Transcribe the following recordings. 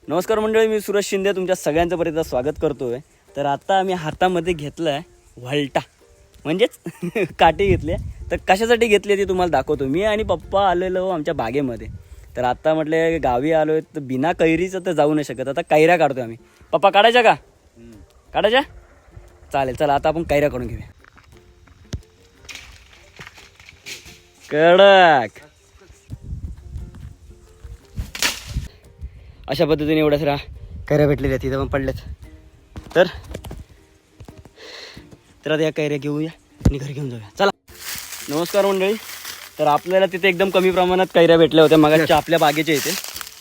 नमस्कार मंडळी, मी सुरेश शिंदे तुमच्या सगळ्यांचं परत स्वागत करतोय. तर आता आम्ही हातामध्ये घेतला आहे व्हलटा, म्हणजेच काठी घेतली आहे. तर कशासाठी घेतली आहे ती तुम्हाला दाखवतो. मी आणि पप्पा आलेलो आमच्या बागेमध्ये. तर आता म्हटलं गावी आलो आहे तर बिना कैरीचं तर जाऊ नाही शकत. आता कैऱ्या काढतोय आम्ही. पप्पा काढायच्या का? काढायच्या? चालेल, चला आता आपण कैऱ्या काढून घेऊया. कडक अशा पद्धतीने एवढ्या साऱ्या कैऱ्या भेटलेल्या तिथं पण पडल्यात. तर आता या कैऱ्या घेऊया आणि घरी घेऊन जाऊया. चला. नमस्कार मंडळी. तर आपल्याला तिथे एकदम कमी प्रमाणात कैऱ्या भेटल्या होत्या मगाच्या आपल्या बागेच्या इथे.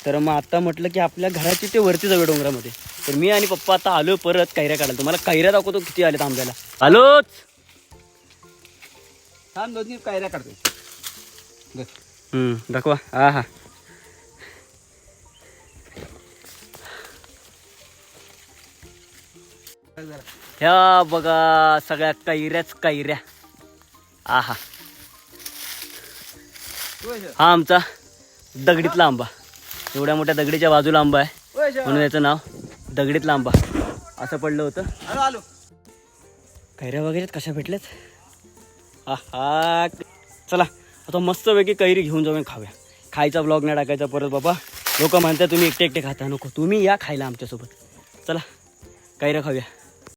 तर मग आता म्हटलं की आपल्या घराची ते वरती जाऊया डोंगरामध्ये. तर मी आणि पप्पा आता आलो परत कैऱ्या काढायला. तुम्हाला कैऱ्या दाखवतो किती आलेत आंब्याला. आलोच. छान 2-3 कैऱ्या काढतोय. दाखवा. हा हा, ह्या बघा सगळ्या कैऱ्याच कैऱ्या. आहा, हा आमचा दगडीतला आंबा. एवढ्या मोठ्या दगडीच्या बाजूला आंबा आहे म्हणून याचं नाव दगडीतला आंबा असं पडलं होतं. आलो. कैऱ्या वगैरे कशा भेटल्यात. हा चला आता मस्तपैकी कैरी घेऊन जाऊन खाऊया. खायचा ब्लॉग नाही टाकायचा परत बाबा. लोक म्हणतात तुम्ही एकटे एकटे खाता. नको, तुम्ही या खायला आमच्यासोबत. चला कैऱ्या खाऊया.